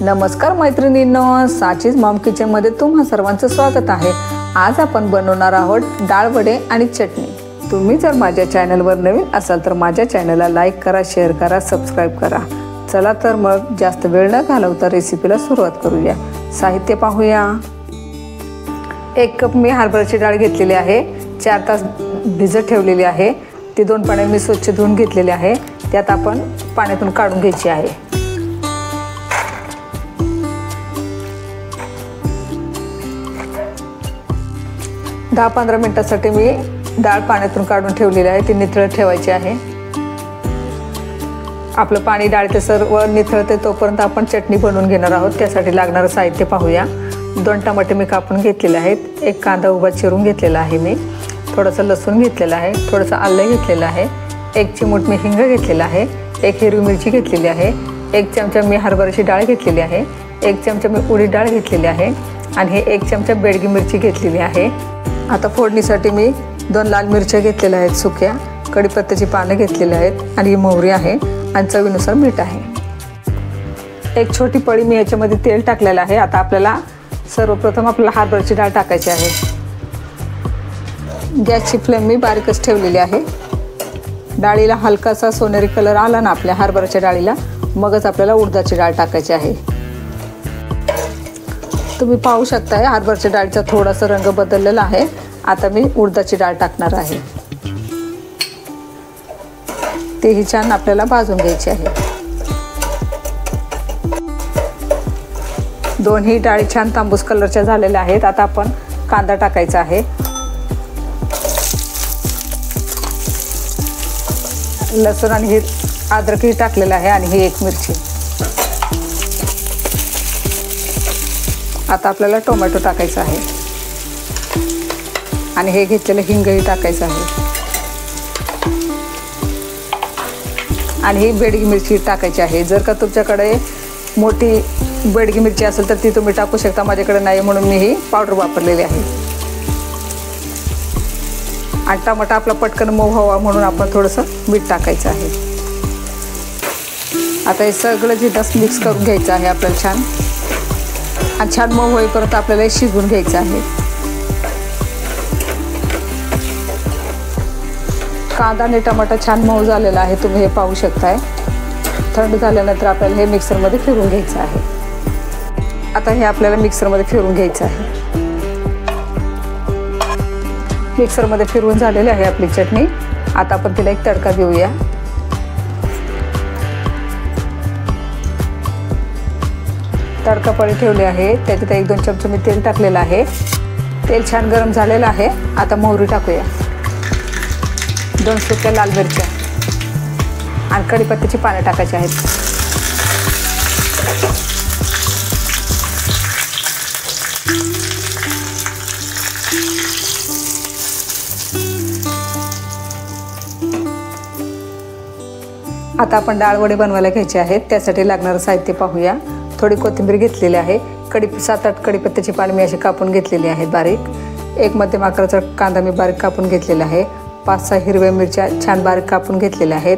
नमस्कार मैत्रिणींनो, साचीज Maugham kitchen मध्ये तुम्हा सर्वांचं स्वागत आहे। आज आपण बनवणार आहोत डाळ वडे आणि चटणी। तुम्ही जर माझ्या चॅनलवर नवीन असाल तर माझ्या चॅनलला लाईक करा, शेअर करा, सबस्क्राइब करा। चला तर मग जास्त वेळ न घालवता रेसिपीला सुरुवात करूया। साहित्य पाहूया। 1 कप मी हरभऱ्याची डाळ घेतलेली आहे, 4 तास भिजत ठेवलेली आहे। ती 2 पाण्याने मी स्वच्छ धुवून घेतलेली आहे। त्यात आपण पाण्यातून काढून घ्यायची आहे। 10-15 मिनिटांसाठी मी डाळ पाण्यातून काढून ठेवलेली आहे। ती निथळत ठेवायची आहे। आपलं पाणी डाळीचं सर्व निथळते तोपर्यंत आपण चटणी बनवून घेणार आहोत। त्यासाठी लागणारं साहित्य पाहूया। 2 टमाटे मी कापून घेतलेले आहेत, 1 कांदा उभा चिरून घेतलेला आहे मी, थोडंसं लसूण घेतलेलं आहे, थोडंसं आलं घेतलेलं आहे, 1 चिमूट मी हिंग घेतलेला आहे, 1 हिरवी मिरची घेतलेली आहे, 1 चमचा मी हरभऱ्याची डाळ घेतलेली आहे, 1 चमचा मी उडीद डाळ घेतलेली आहे आणि हे 1 चमचा बेडगी मिरची घेतलेली आहे। आता फोडणीसाठी मी 2 लाल मिरच्या घेतलेल्या आहेत सुक्या, कढीपत्त्याची पानं घेतलेली आहेत आणि मोहरी आहे आणि चवीनुसार मीठ आहे। 1 छोटी पळी मी याच्यामध्ये तेल टाकलेलं आहे। आता आपल्याला सर्वप्रथम हरभऱ्याची डाळ टाकायची आहे। गॅसची फ्लेम मी बारीकच ठेवलेली आहे। डाळीला हलकासा सोनेरी कलर आला ना आपल्या हरभऱ्याच्या डाळीला, मगच आपल्याला उडदाची डाळ टाकायची आहे। तुम्ही पाहू शकता हरभऱ्याच्या डाळीचा थोडासा रंग बदललेला आहे। आता मी उडदाची डाळ टाकणार आहे। तेही छान आपल्याला भाजून घ्यायची आहे। दोन्ही डाळी छान तांबूस कलरच्या झालेल्या आहेत। आता आपण कांदा टाकायचा आहे, लसूण आणि अद्रकही टाकलेलं आहे आणि ही 1 मिरची। आता आपल्याला टोमॅटो टाकायचा आहे आणि हे घेतलेलं हिंगही टाकायचं आहे आणि ही बेडगी मिरची टाकायची आहे। जर का तुमच्याकडे मोठी बेडगी मिरची असेल तर ती तुम्ही टाकू शकता, माझ्याकडे नाही म्हणून मी ही पावडर वापरलेली आहे। आणि टमाटा आपला पटकन मऊ व्हावा म्हणून आपण थोडंसं मीठ टाकायचं आहे। आता हे सगळं जिथं मिक्स करून घ्यायचं आहे आपल्याला छान, आणि छान मऊ होईपर्यंत आपल्याला हे शिजवून घ्यायचं आहे। कांदा आणि टमाटा छान मऊ झालेला आहे, तुम्ही हे पाहू शकताय। थंड झाल्यानंतर आपल्याला हे मिक्सरमध्ये फिरवून घ्यायचं आहे। आता हे आपल्याला मिक्सरमध्ये फिरवून घ्यायचं आहे। मिक्सरमध्ये फिरवून झालेली आहे आपली चटणी। आता आपण तिला एक तडका देऊया। तडका पळी ठेवली आहे, त्याच्यात 1-2 चमचे मी तेल टाकलेलं आहे। तेल छान गरम झालेलं आहे। आता मोहरी टाकूया, 2 सुक्या लाल मिरच्या आणि कढीपत्त्याची पानं टाकायची आहेत। आता आपण डाळ वडे बनवायला घ्यायचे आहेत। त्यासाठी लागणारं साहित्य पाहूया। थोडी कोथिंबीर घेतलेली आहे, 7-8 कढीपत्त्याची पानं मी अशी कापून घेतलेली आहेत बारीक, 1 मध्यम आकाराचा कांदा मी बारीक कापून घेतलेला आहे, 5-6 हिरव्या मिरच्या छान बारीक कापून घेतलेल्या आहेत,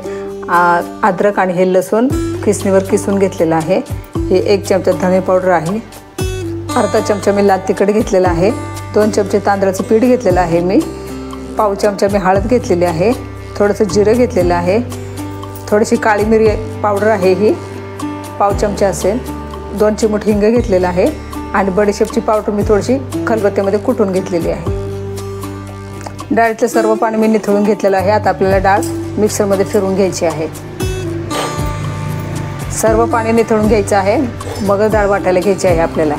अद्रक आणि हे लसूण किसणीवर किसून घेतलेलं आहे, हे 1 चमचा धने पावडर आहे, अर्धा चमचा मी लाल तिखट घेतलेला आहे, 2 चमचे तांदळाचं पीठ घेतलेलं आहे मी, पाव चमचा मी हळद घेतलेली आहे, थोडंसं जिरं घेतलेलं आहे, थोडीशी काळी मिरी पावडर आहे ही पाव चमचा असेल, 2 चिमूट हिंग घेतलेला आहे आणि बडीशेपची पावडर मी थोडीशी खलबत्त्यामध्ये कुटून घेतलेली आहे। डाळीतलं सर्व पाणी मी निथळून घेतलेलं आहे। आता आपल्याला डाळ मिक्सरमध्ये फिरवून घ्यायची आहे। सर्व पाणी निथळून घ्यायचं आहे, मग डाळ वाटायला घ्यायची आहे आपल्याला।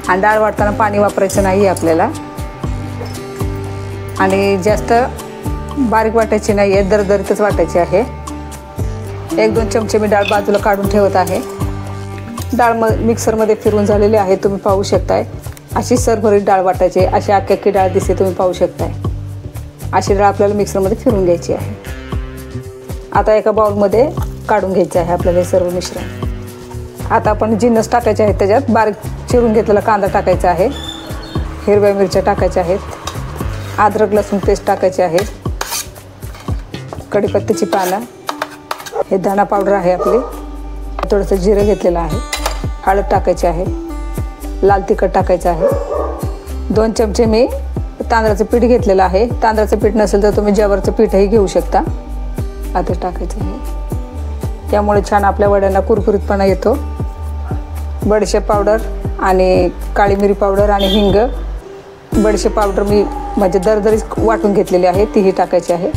आणि डाळ वाटताना पाणी वापरायचं नाही आहे आपल्याला, आणि जास्त बारीक वाटायची नाही आहे, दरदरीतच वाटायची आहे। 1-2 चमचे मी डाळ बाजूला काढून ठेवत आहे। डाळ मिक्सरमध्ये फिरवून झालेली आहे, तुम्ही पाहू शकताय। अशी सरभरीत डाळ वाटायची, अशी अख्खी डाळ दिसते, तुम्ही पाहू शकताय। अशी डाळ आपल्याला मिक्सरमध्ये फिरवून घ्यायची आहे। आता एका बाउलमध्ये काढून घ्यायचं आहे आपल्याला हे सर्व मिश्रण। आता आपण जिन्नस टाकायचे आहेत, त्याच्यात बारीक चिरून घेतलेला कांदा टाकायचा आहे, हिरव्या मिरच्या टाकायच्या आहेत, अद्रक लसूण पेस्ट टाकायची आहे, कढीपत्त्याची पानं, हे धना पावडर आहे आपली, थोडंसं जिरं घेतलेलं आहे, हळद टाकायची आहे, लाल तिखट टाकायचं आहे, 2 चमचे मी तांदळाचं पीठ घेतलेलं आहे. तांदळाचं पीठ नसेल तर तुम्ही ज्वारीचं पीठही घेऊ शकता. आता टाकायचं आहे, त्यामुळे छान आपल्या वड्यांना कुरकुरीतपणा येतो. बडीशेप पावडर आणि काळी मिरी पावडर आणि हिंग. बडीशेप पावडर मी म्हणजे दरदरीत वाटून घेतलेली आहे, तीही टाकायची आहे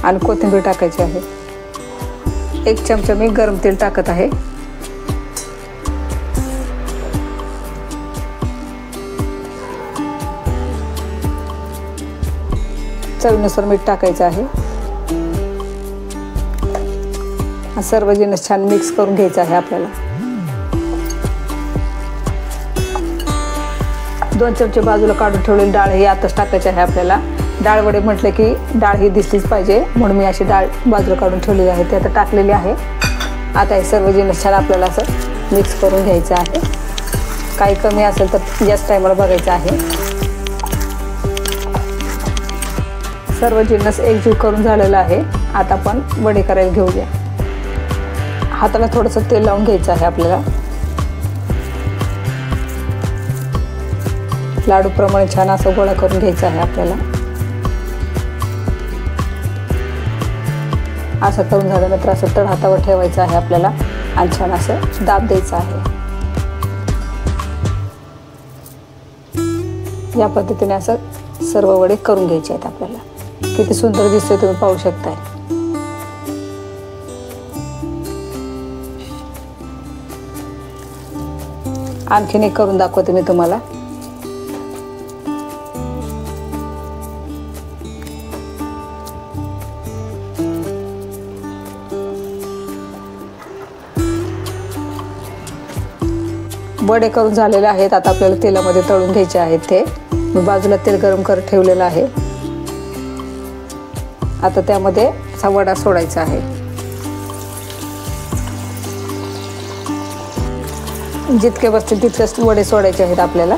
आणि कोथिंबीर टाकायची आहे. 1 चमचा मी गरम तेल टाकत आहे. चवीनुसार मीठ टाकायचं आहे. सर्व जिन्नस छान मिक्स करून घ्यायचं आहे आपल्याला. 2 चमचे बाजूला काढून ठेवलेली डाळ ही आताच टाकायची आहे आपल्याला. डाळ वडे म्हटलं की डाळ ही दिसलीच पाहिजे, म्हणून मी अशी डाळ बाजूला काढून ठेवलेली आहे, ती आता टाकलेली आहे. आता हे सर्व जिन्नस छान आपल्याला असं मिक्स करून घ्यायचं आहे. काही कमी असेल तर याच टायमाला बघायचं आहे. सर्व जिन्नस एकजीव करून झालेला आहे. आता आपण वडे करायला घेऊया. हाताला थोडंसं तेल लावून घ्यायचं आहे आपल्याला. लाडूप्रमाणे छान असं गोळा करून घ्यायचा आहे आपल्याला. असं करून झाल्यानंतर असं तळ हातावर ठेवायचं आहे आपल्याला आणि छान असं दाब द्यायचं आहे. या पद्धतीने असं सर्व वडे करून घ्यायचे आहेत आपल्याला. किती सुंदर दिसते तुम्ही पाहू शकताय. आणखीन एक करून दाखवते मी तुम्हाला. वडे करून झालेले आहेत. आता आपल्याला तेलामध्ये तळून घ्यायचे आहेत. ते मी बाजूला तेल गरम करत ठेवलेलं आहे. आता त्यामध्ये असा वडा सोडायचा आहे. जितके बसतील तितकेच वडे सोडायचे आहेत आपल्याला.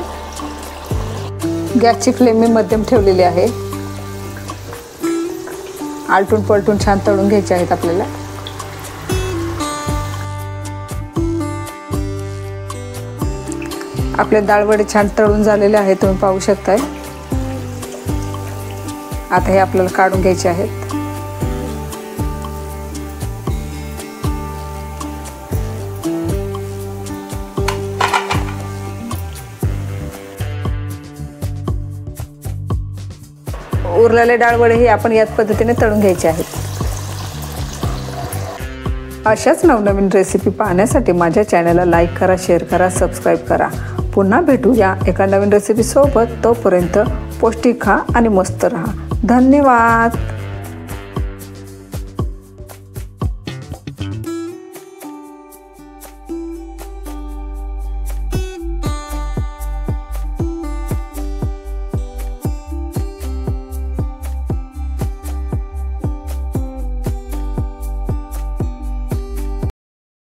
गॅसची फ्लेम मी मध्यम ठेवलेली आहे. आलटून पलटून छान तळून घ्यायचे आहेत आपल्याला. आपले डाळ वडे छान तळून झालेले आहेत, तुम्ही पाहू शकताय. आता हे आपल्याला काढून घ्यायचे आहेत. उरलेले डाळ वडे हे आपण याच पद्धतीने तळून घ्यायचे आहेत. अशाच नवनवीन रेसिपी पाहण्यासाठी माझ्या चॅनलला लाईक करा, शेअर करा, सबस्क्राईब करा. पुन्हा भेटूया एका नवीन रेसिपी सोबत. तोपर्यंत पौष्टिक खा आणि मस्त रहा. धन्यवाद.